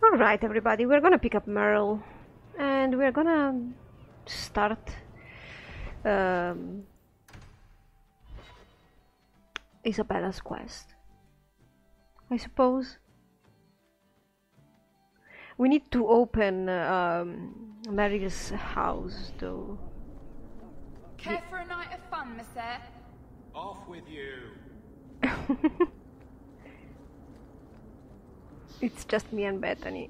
Alright, everybody, we're gonna pick up Merle. And we're gonna start Isabela's quest, I suppose. We need to open Mary's house, though. Care for a night of fun, monsieur? Off with you. It's just me and Bethany.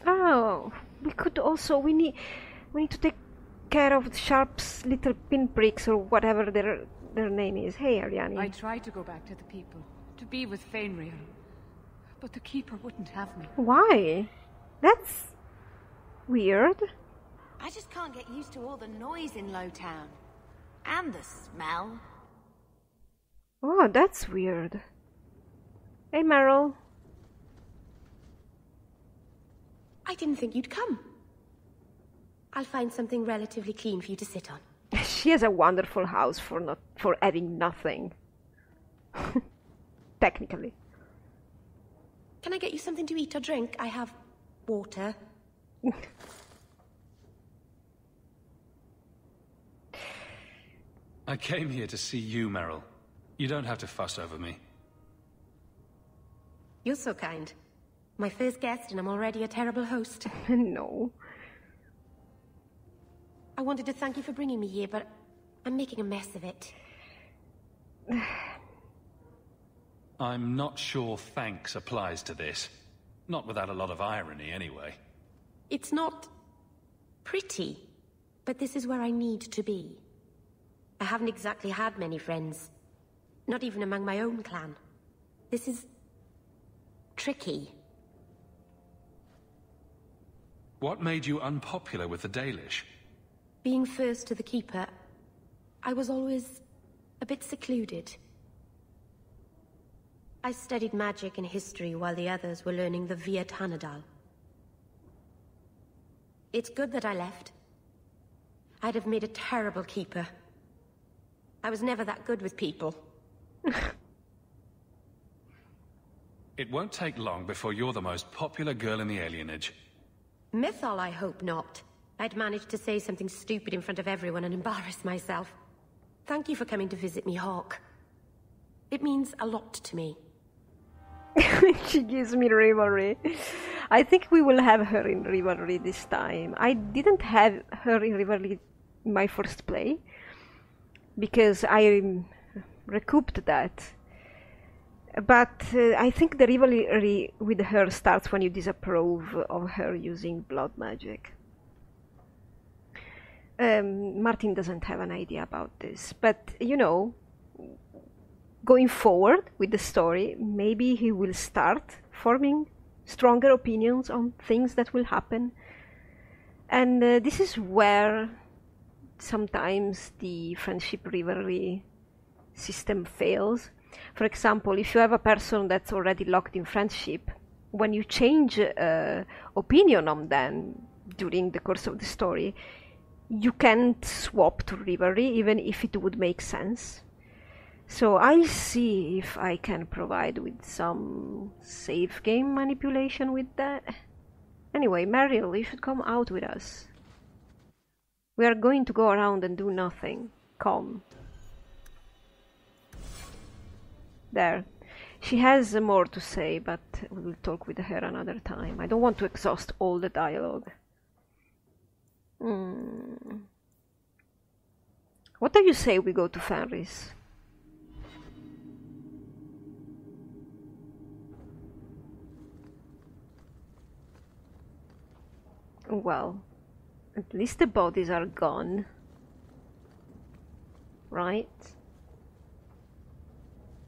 Oh, we could also we need to take care of Sharp's little pinpricks or whatever their name is. Hey, Ariane. I tried to go back to the people, to be with Fenrir, but the Keeper wouldn't have me. Why? That's weird. I just can't get used to all the noise in Lowtown. And the smell. Oh, that's weird. Hey, Meryl. I didn't think you'd come. I'll find something relatively clean for you to sit on. She has a wonderful house for having nothing. Technically. Can I get you something to eat or drink? I have water. I came here to see you, Meryl. You don't have to fuss over me. You're so kind. My first guest, and I'm already a terrible host. No. I wanted to thank you for bringing me here, but I'm making a mess of it. I'm not sure thanks applies to this. Not without a lot of irony, anyway. It's not pretty, but this is where I need to be. I haven't exactly had many friends. Not even among my own clan. This is tricky. What made you unpopular with the Dalish? Being first to the Keeper, I was always a bit secluded. I studied magic and history while the others were learning the Via Tanadal. It's good that I left. I'd have made a terrible Keeper. I was never that good with people. It won't take long before you're the most popular girl in the alienage. Mythal, I hope not. I'd managed to say something stupid in front of everyone and embarrass myself. Thank you for coming to visit me, Hawke. It means a lot to me. She gives me rivalry. I think we will have her in rivalry this time. I didn't have her in rivalry in my first play, because I recouped that. But I think the rivalry with her starts when you disapprove of her using blood magic. Martin doesn't have an idea about this, but you know, going forward with the story, maybe he will start forming stronger opinions on things that will happen. And this is where sometimes the friendship rivalry system fails. For example, if you have a person that's already locked in friendship, when you change opinion on them during the course of the story, you can't swap to rivalry, even if it would make sense. So I'll see if I can provide with some save game manipulation with that. Anyway, Meryl, you should come out with us. We are going to go around and do nothing. Come. There. She has more to say, but we'll talk with her another time. I don't want to exhaust all the dialogue. What do you say we go to Fenris? Well, at least the bodies are gone. Right?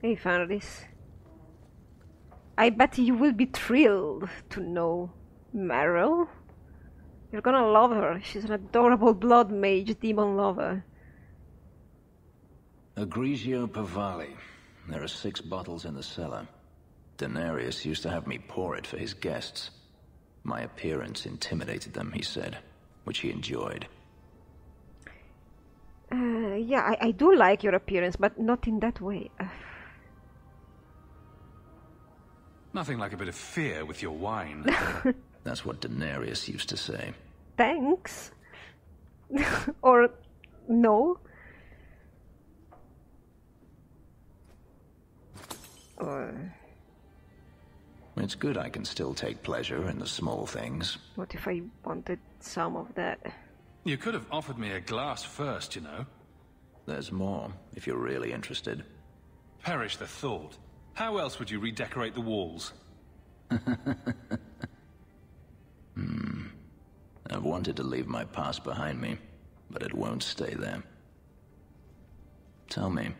Hey, Fenris. I bet you will be thrilled to know Meryl. You're gonna love her. She's an adorable blood mage demon lover. Agrigio Pavali. There are 6 bottles in the cellar. Denarius used to have me pour it for his guests. My appearance intimidated them, he said, which he enjoyed. Yeah, I do like your appearance, but not in that way. Nothing like a bit of fear with your wine. That's what Daenerys used to say. Thanks. Or no. It's good I can still take pleasure in the small things. What if I wanted some of that? You could have offered me a glass first, you know. There's more, if you're really interested. Perish the thought. How else would you redecorate the walls? I've wanted to leave my past behind me, but it won't stay there. Tell me,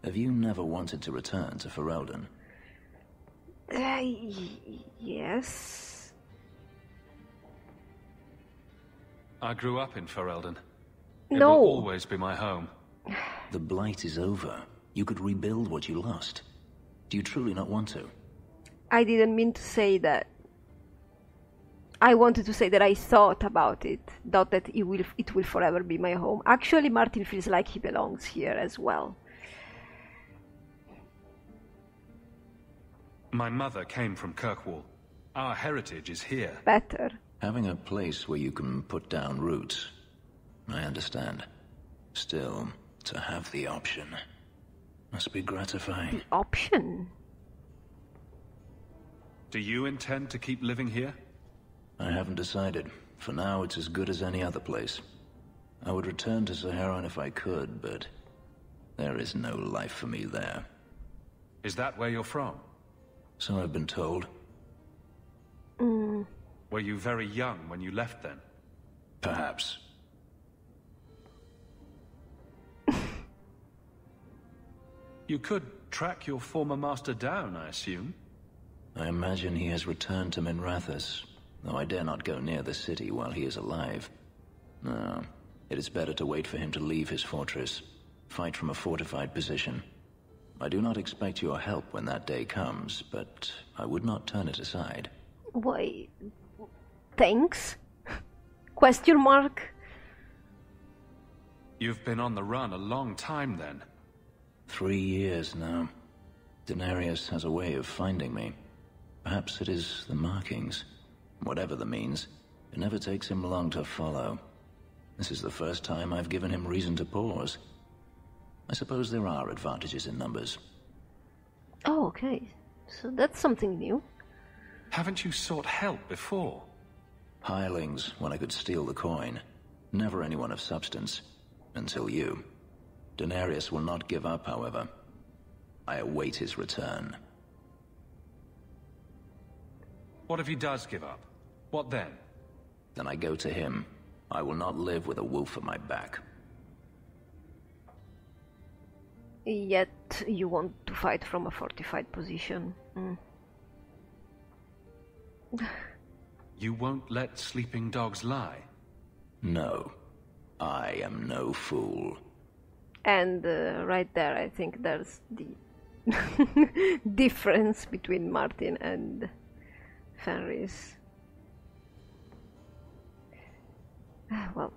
have you never wanted to return to Ferelden? Yes. I grew up in Ferelden. It No. will always be my home. The Blight is over. You could rebuild what you lost. Do you truly not want to? I didn't mean to say that. I wanted to say that I thought about it, not that it will forever be my home. Actually, Martin feels like he belongs here as well. My mother came from Kirkwall. Our heritage is here. Better. Having a place where you can put down roots, I understand. Still, to have the option must be gratifying. Option? Do you intend to keep living here? I haven't decided. For now, it's as good as any other place. I would return to Saharan if I could, but there is no life for me there. Is that where you're from? So I've been told. Were you very young when you left then? Perhaps. You could track your former master down, I assume? I imagine he has returned to Minrathous, though I dare not go near the city while he is alive. No, it is better to wait for him to leave his fortress, fight from a fortified position. I do not expect your help when that day comes, but I would not turn it aside. Why? Thanks? Question mark? You've been on the run a long time then. 3 years now. Daenerys has a way of finding me. Perhaps it is the markings. Whatever the means, it never takes him long to follow. This is the first time I've given him reason to pause. I suppose there are advantages in numbers. Oh, okay. So that's something new. Haven't you sought help before? Hirelings, when I could steal the coin. Never anyone of substance. Until you. Daenerys will not give up, however. I await his return. What if he does give up? What then? Then I go to him. I will not live with a wolf at my back. Yet you want to fight from a fortified position. You won't let sleeping dogs lie? No. I am no fool. And right there, I think there's the difference between Martin and Fenris. Well,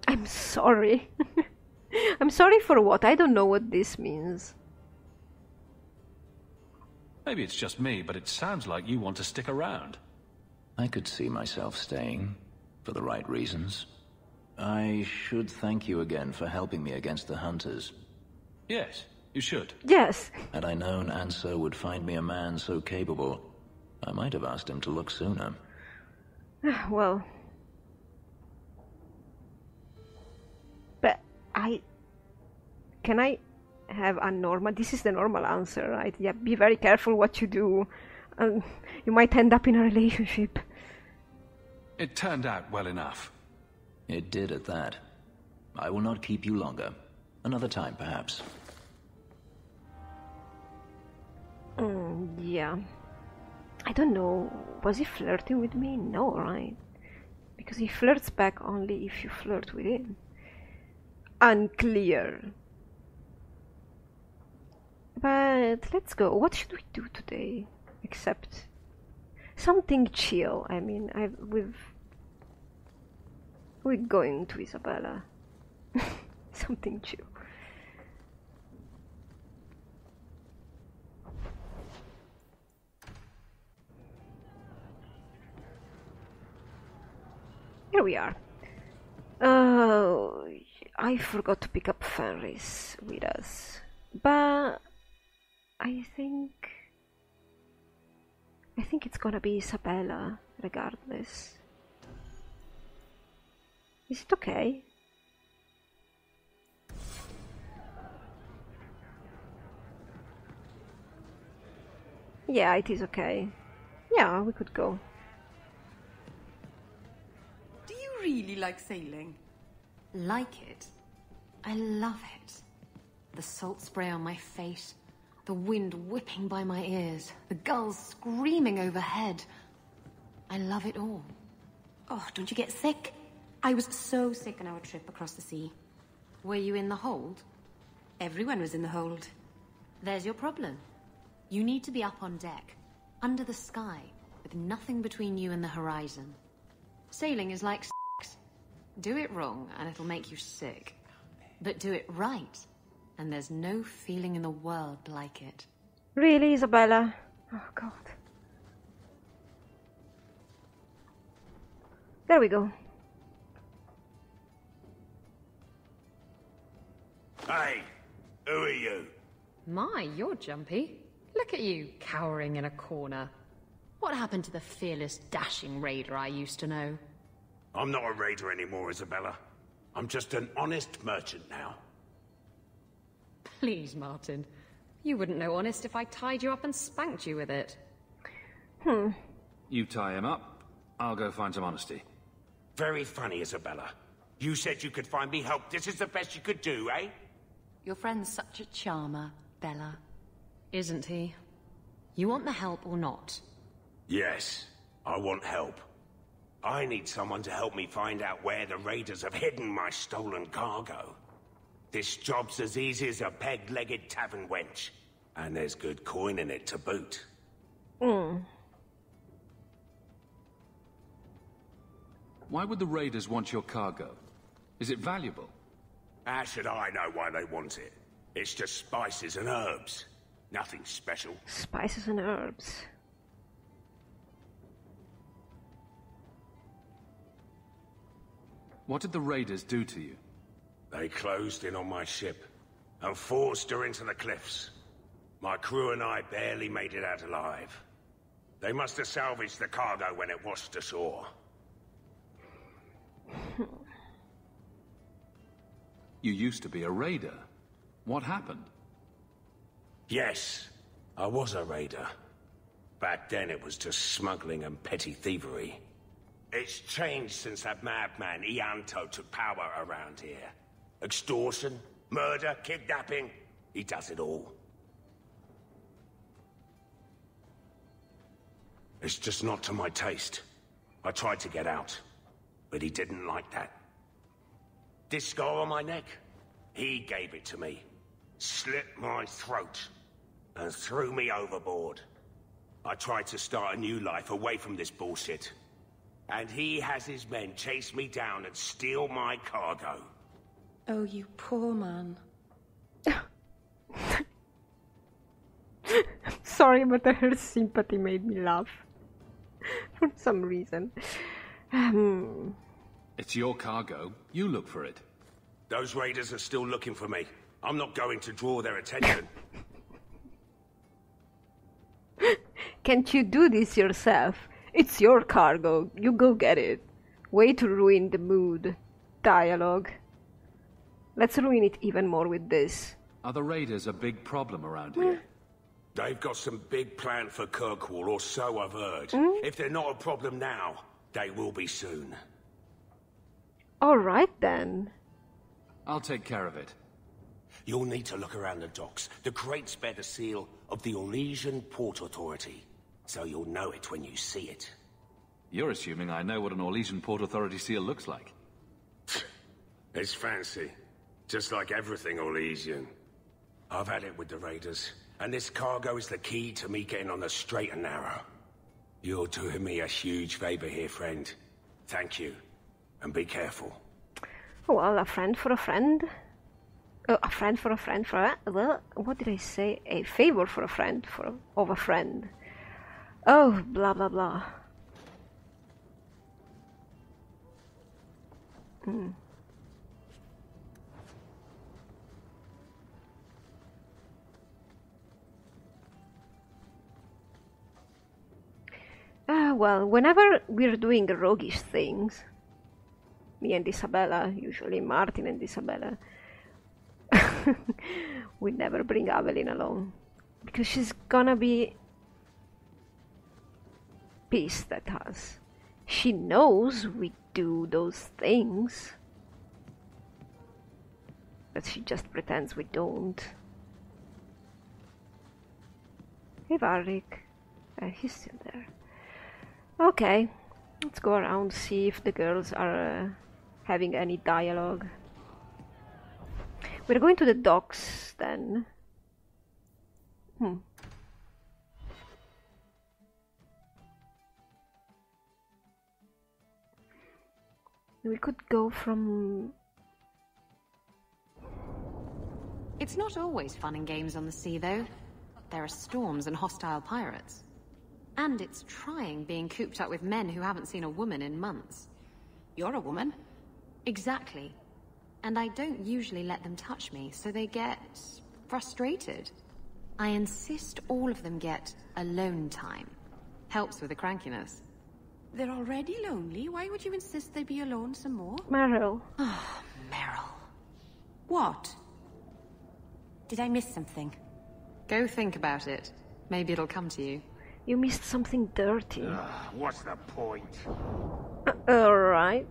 I'm sorry. I'm sorry for what? I don't know what this means. Maybe it's just me, but it sounds like you want to stick around. I could see myself staying, for the right reasons. I should thank you again for helping me against the hunters. Yes, you should. Yes. Had I known Ansel would find me a man so capable, I might have asked him to look sooner. Well... But Can I have a normal... This is the normal answer, right? Yeah, be very careful what you do. You might end up in a relationship. It turned out well enough. It did at that. I will not keep you longer. Another time, perhaps. Yeah. I don't know. Was he flirting with me? No, right? Because he flirts back only if you flirt with him. Unclear. But let's go. What should we do today? Except something chill. I mean, We're going to Isabela. Something chill. Here we are. Oh, I forgot to pick up Fenris with us, but I think it's gonna be Isabela regardless. Is it okay? Yeah, it is okay. Yeah, we could go. Do you really like sailing? Like it? I love it. The salt spray on my face, the wind whipping by my ears, the gulls screaming overhead. I love it all. Oh, don't you get sick? I was so sick on our trip across the sea. Were you in the hold? Everyone was in the hold. There's your problem. You need to be up on deck, under the sky, with nothing between you and the horizon. Sailing is like sex. Do it wrong, and it'll make you sick. But do it right, and there's no feeling in the world like it. Really, Isabela? Oh, God. There we go. Hey, who are you? My, you're jumpy. Look at you, cowering in a corner. What happened to the fearless, dashing raider I used to know? I'm not a raider anymore, Isabela. I'm just an honest merchant now. Please, Martin. You wouldn't know honest if I tied you up and spanked you with it. You tie him up, I'll go find some honesty. Very funny, Isabela. You said you could find me help. This is the best you could do, eh? Your friend's such a charmer, Bella. Isn't he? You want the help or not? Yes, I want help. I need someone to help me find out where the raiders have hidden my stolen cargo. This job's as easy as a peg-legged tavern wench. And there's good coin in it to boot. Why would the raiders want your cargo? Is it valuable? How should I know why they want it? It's just spices and herbs. Nothing special. Spices and herbs. What did the raiders do to you? They closed in on my ship and forced her into the cliffs. My crew and I barely made it out alive. They must have salvaged the cargo when it washed ashore. You used to be a raider. What happened? Yes, I was a raider. Back then it was just smuggling and petty thievery. It's changed since that madman Ianto took power around here. Extortion, murder, kidnapping. He does it all. It's just not to my taste. I tried to get out, but he didn't like that. This scar on my neck, he gave it to me. Slit my throat and threw me overboard. I tried to start a new life away from this bullshit. And he has his men chase me down and steal my cargo. Oh, you poor man. Sorry, but her sympathy made me laugh. For some reason. It's your cargo. You look for it. Those raiders are still looking for me. I'm not going to draw their attention. Can't you do this yourself? It's your cargo. You go get it. Way to ruin the mood. Dialogue. Let's ruin it even more with this. Are the raiders a big problem around here? They've got some big plan for Kirkwall, or so I've heard. If they're not a problem now, they will be soon. Alright then. I'll take care of it. You'll need to look around the docks. The crates bear the seal of the Orlesian Port Authority, so you'll know it when you see it. You're assuming I know what an Orlesian Port Authority seal looks like. It's fancy. Just like everything Orlesian. I've had it with the raiders, and this cargo is the key to me getting on the straight and narrow. You're doing me a huge favor here, friend. Thank you. And be careful. Well, a friend for a friend. A friend for a friend for a... Well, what did I say? A favor for a friend of a friend. Oh, blah blah blah. Well, whenever we're doing roguish things, me and Isabela, usually Martin and Isabela, we never bring Evelyn along, because she's gonna be pissed at us. She knows we do those things, but she just pretends we don't. Hey Varric, he's still there. Okay, let's go around, see if the girls are having any dialogue. We're going to the docks then. We could go from... It's not always fun and games on the sea, though. There are storms and hostile pirates. And it's trying being cooped up with men who haven't seen a woman in months. You're a woman. Exactly. And I don't usually let them touch me, so they get frustrated. I insist all of them get alone time. Helps with the crankiness. They're already lonely. Why would you insist they be alone some more? Meryl. Oh, Meryl. What? Did I miss something? Go think about it. Maybe it'll come to you. You missed something dirty. What's the point? Alright.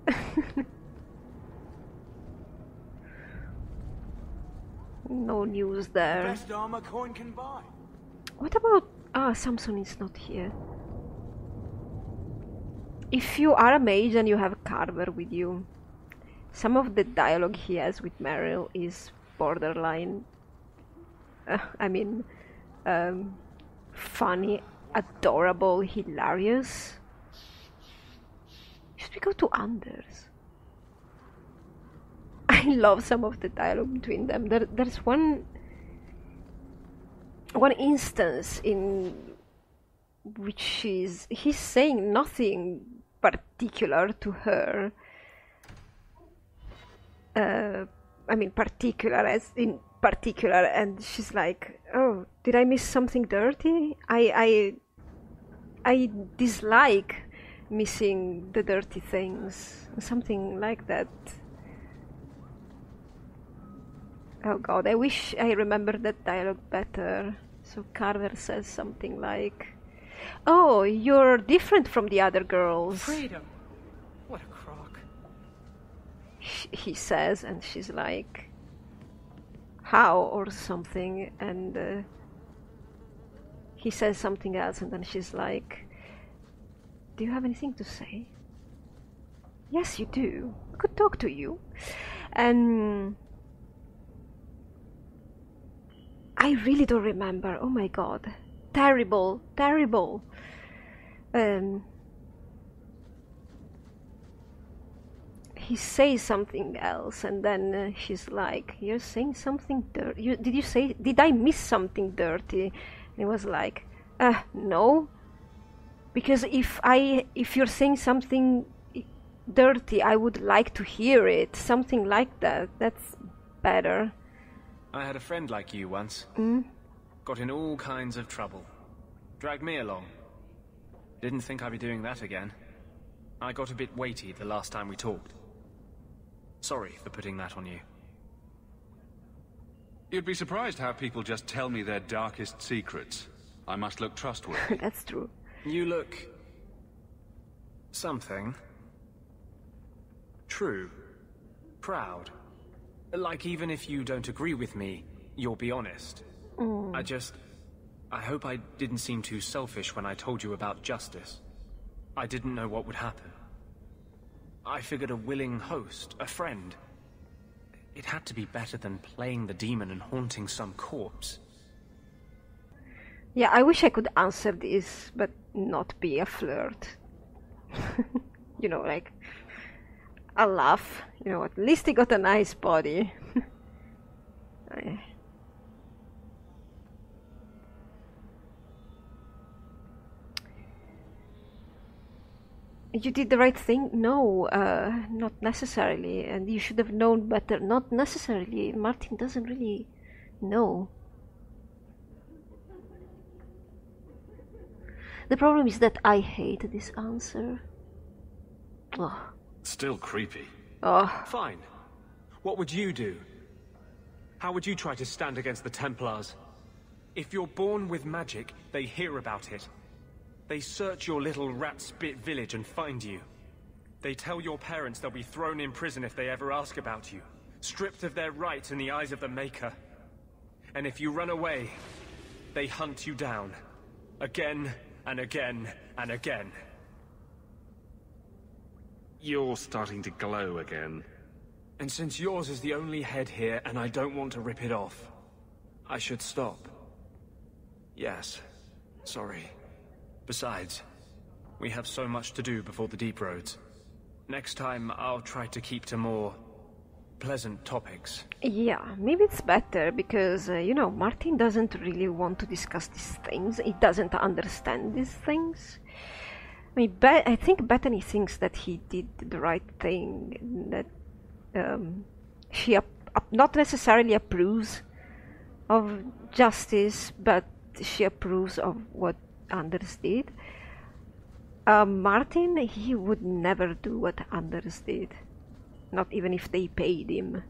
No news there. Best armor coin can buy. What about... Samson is not here. If you are a mage and you have Carver with you, some of the dialogue he has with Meryl is borderline... funny, adorable, hilarious. Should we go to Anders? I love some of the dialogue between them. There's one instance in which he's saying nothing particular to her. Particular as in particular, and she's like, "Oh, did I miss something dirty? I dislike missing the dirty things," something like that. Oh god, I wish I remembered that dialogue better. So Carver says something like, "Oh, you're different from the other girls." Freedom. What a crock. He says, and she's like, "How?" or something, and he says something else, and then she's like, "Do you have anything to say?" "Yes, you do. I could talk to you." And I really don't remember. Oh my god. Terrible, terrible. He says something else, and then she's like, "You're saying something dirty. Did I miss something dirty?" And he was like, "No. Because if you're saying something dirty, I would like to hear it. Something like that. That's better." I had a friend like you once. Got in all kinds of trouble. Dragged me along. Didn't think I'd be doing that again. I got a bit weighty the last time we talked. Sorry for putting that on you. You'd be surprised how people just tell me their darkest secrets. I must look trustworthy. That's true. You look... something. True. Proud. Like, even if you don't agree with me, you'll be honest. I hope I didn't seem too selfish when I told you about justice. I didn't know what would happen. I figured a willing host, a friend. It had to be better than playing the demon and haunting some corpse. Yeah, I wish I could answer this, but not be a flirt. You know, like... I'll laugh. You know, at least he got a nice body. You did the right thing? No, not necessarily. And you should have known better. Not necessarily. Martin doesn't really know. The problem is that I hate this answer. Oh. Still creepy. Oh. Fine. What would you do? How would you try to stand against the Templars? If you're born with magic, they hear about it. They search your little rat-spit village and find you. They tell your parents they'll be thrown in prison if they ever ask about you, stripped of their rights in the eyes of the Maker. And if you run away, they hunt you down. Again and again and again. You're starting to glow again. And since yours is the only head here and I don't want to rip it off, I should stop. Yes. Sorry. Besides, we have so much to do before the Deep Roads. Next time, I'll try to keep to more pleasant topics. Yeah, maybe it's better because, you know, Martin doesn't really want to discuss these things. He doesn't understand these things. I mean, I think Bethany thinks that he did the right thing, that she not necessarily approves of justice, but she approves of what Anders did. Martin, he would never do what Anders did, not even if they paid him.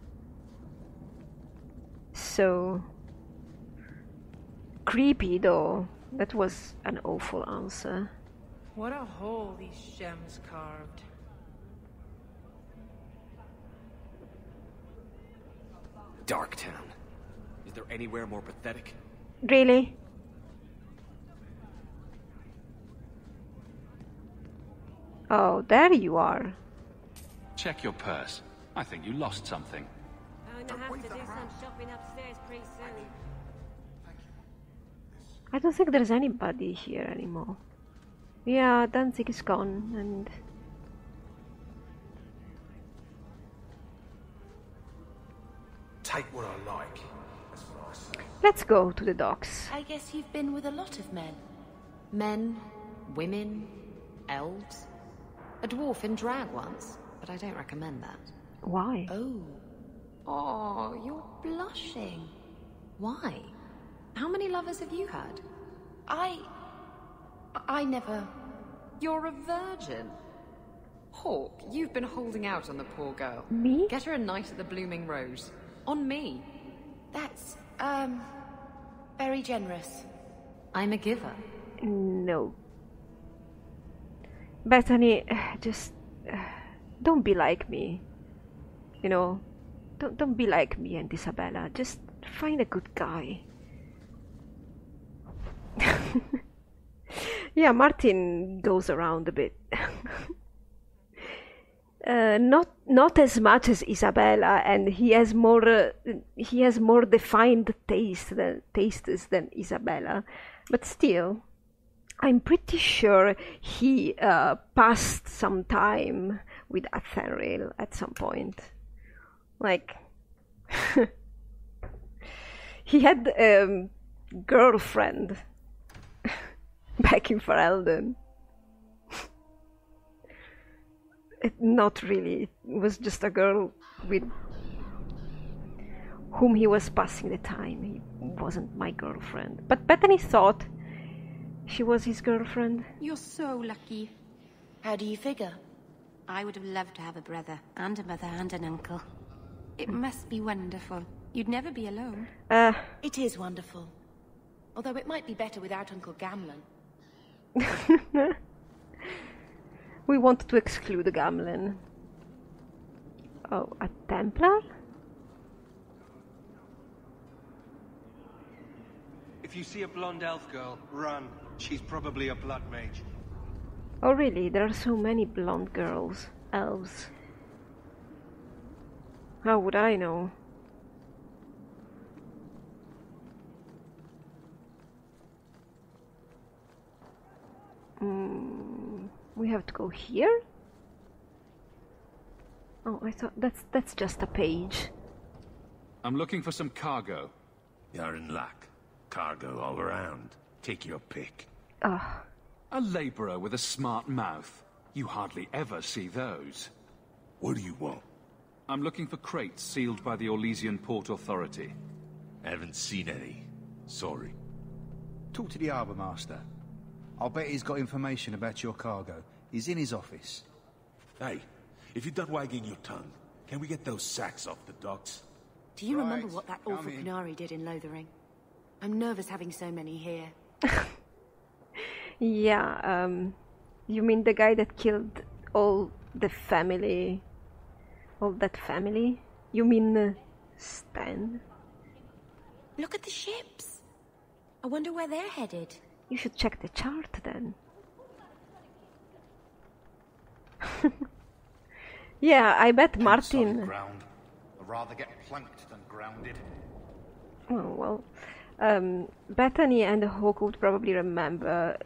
So creepy though. That was an awful answer. What a hole these gems carved. Darktown. Is there anywhere more pathetic? Really? Oh, there you are. Check your purse. I think you lost something. I'm gonna have to do some shopping upstairs pretty soon. I don't think there's anybody here anymore. Yeah, Danzig is gone, and... Take what I like. That's what I say. Let's go to the docks. I guess you've been with a lot of men. Men, women, elves. A dwarf in drag once, but I don't recommend that. Why? Oh, you're blushing. Why? How many lovers have you had? I never... You're a virgin. Hawke, you've been holding out on the poor girl. Me? Get her a night at the Blooming Rose. On me. That's, very generous. I'm a giver. No. Bethany, just don't be like me. You know, don't be like me and Isabela. Just find a good guy. Yeah, Martin goes around a bit. Not as much as Isabela, and he has more defined tastes than Isabela, but still, I'm pretty sure he passed some time with Athenril at some point. Like, he had a girlfriend back in Ferelden. Not really. It was just a girl with whom he was passing the time. He wasn't my girlfriend. But Bethany thought she was his girlfriend. You're so lucky. How do you figure? I would have loved to have a brother, and a mother, and an uncle. It must be wonderful. You'd never be alone. It is wonderful. Although it might be better without Uncle Gamlen. We want to exclude Gamlen. Oh, a Templar? If you see a blonde elf girl, run. She's probably a blood mage. Oh really? There are so many blonde girls, elves. How would I know? We have to go here? Oh, I thought that's just a page. I'm looking for some cargo. You're in luck. Cargo all around. Take your pick. Ah. A laborer with a smart mouth. You hardly ever see those. What do you want? I'm looking for crates sealed by the Orlesian Port Authority. Haven't seen any. Sorry. Talk to the harbour master. I'll bet he's got information about your cargo. He's in his office. Hey, if you're done wagging your tongue, can we get those sacks off the docks? Do you remember what that awful Canary did in Lothering? I'm nervous having so many here. Yeah, you mean the guy that killed all the family? All that family? You mean Stan? Look at the ships. I wonder where they're headed. You should check the chart then. Yeah, I bet Martin... Ground. I'd rather get planked than grounded. Oh, well, Bethany and Hawke would probably remember.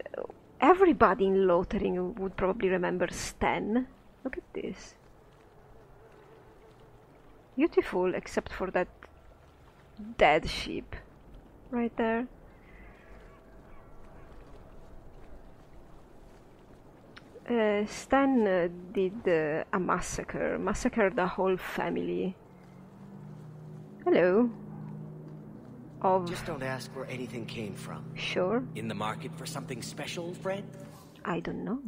Everybody in Lothering would probably remember Stan. Look at this. Beautiful, except for that dead ship right there. Stan did a massacre, massacred the whole family. Hello. Just don't ask where anything came from. Sure. In the market for something special, Fred? I don't know.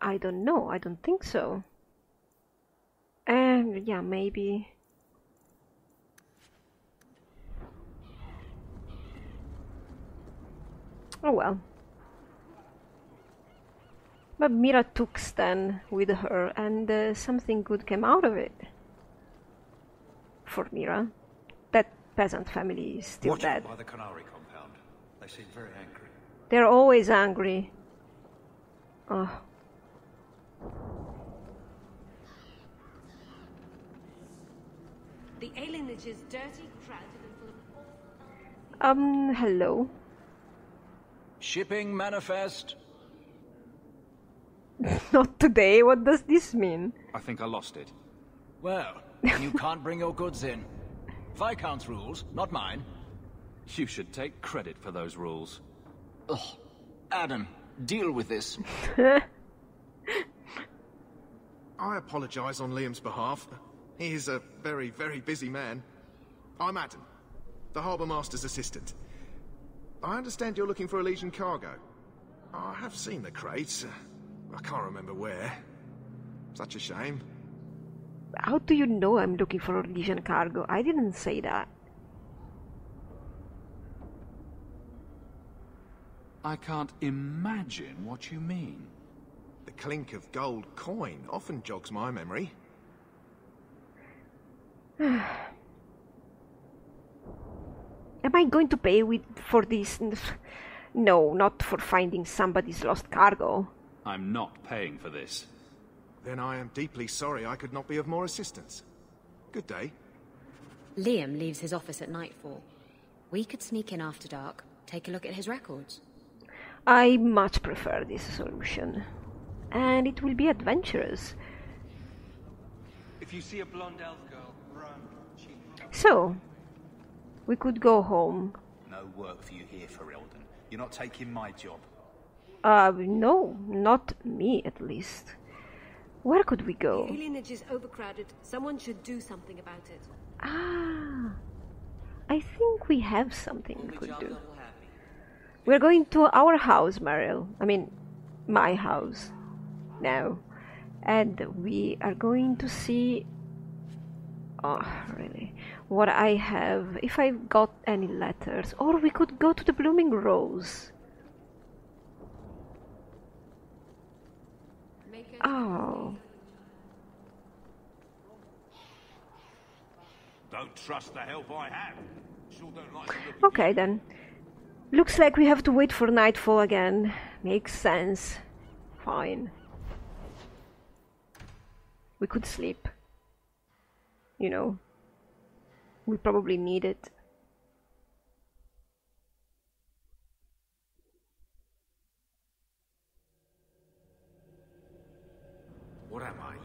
I don't know. I don't think so. And yeah, maybe. Oh well. But Mira took Stan with her, and something good came out of it. For Mira. That peasant family is still dead. By the Canary compound. They seem very angry. They're always angry. Oh. The alienage is dirty, crowded, and full of... Hello. Shipping manifest. Not today. What does this mean? I think I lost it. Well, you can't bring your goods in. Viscount's rules, not mine. You should take credit for those rules. Ugh. Adam, deal with this. I apologize on Liam's behalf. He is a very, very busy man. I'm Adam, the Harbour Master's assistant. I understand you're looking for Elysian cargo. I have seen the crates. I can't remember where. Such a shame. How do you know I'm looking for Elysian cargo? I didn't say that. I can't imagine what you mean. The clink of gold coin often jogs my memory. Am I going to pay for this? No, not for finding somebody's lost cargo. I'm not paying for this. Then I am deeply sorry I could not be of more assistance. Good day. Liam leaves his office at nightfall. We could sneak in after dark, take a look at his records. I much prefer this solution. And it will be adventurous. If you see a blonde elf girl, run. So, we could go home. No work for you here, Ferelden. You're not taking my job. No, not me at least. Where could we go? The alienage is overcrowded. Someone should do something about it. Ah, I think we have something we could do. We're going to our house, Meryl. I mean, my house. Now. And we are going to see... Oh, really? What I have. If I've got any letters. Or we could go to the Blooming Rose. Oh. Don't trust the help I have. Sure don't like Okay then. Looks like we have to wait for nightfall again. Makes sense. Fine. We could sleep. You know. We probably need it.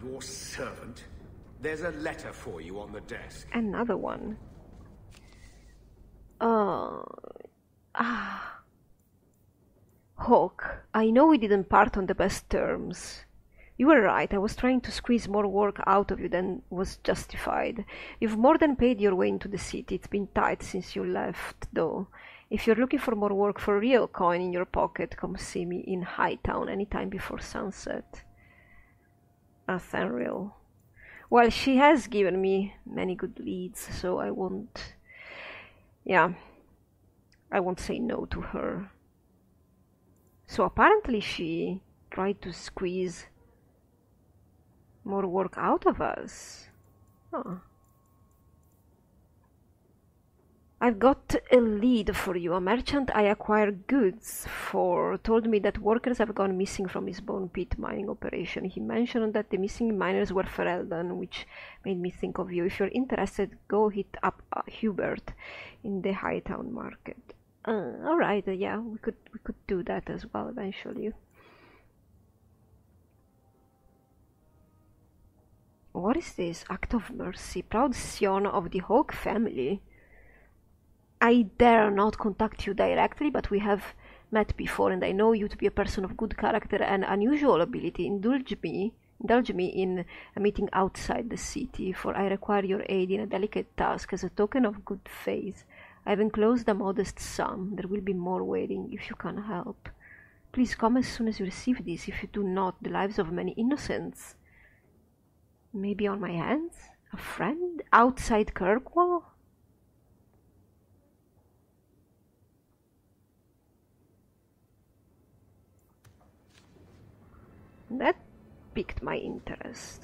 your servant. There's a letter for you on the desk. Another one. Hawke, I know we didn't part on the best terms. You were right, I was trying to squeeze more work out of you than was justified. You've more than paid your way into the city. It's been tight since you left, though. If you're looking for more work for real coin in your pocket, come see me in Hightown anytime before sunset. Athenriel. Well, she has given me many good leads, so I won't... Yeah, I won't say no to her. So apparently she tried to squeeze more work out of us. Huh. I've got a lead for you. A merchant I acquired goods for told me that workers have gone missing from his bone pit mining operation. He mentioned that the missing miners were Ferelden, which made me think of you. If you're interested, go hit up Hubert in the Hightown market. Alright, yeah, we could do that as well eventually. What is this? Act of mercy. Proud scion of the Hawke family. I dare not contact you directly, but we have met before, and I know you to be a person of good character and unusual ability. Indulge me in a meeting outside the city, for I require your aid in a delicate task. As a token of good faith, I have enclosed a modest sum. There will be more waiting if you can help. Please come as soon as you receive this. If you do not, the lives of many innocents may be on my hands. A friend outside Kirkwall? That piqued my interest.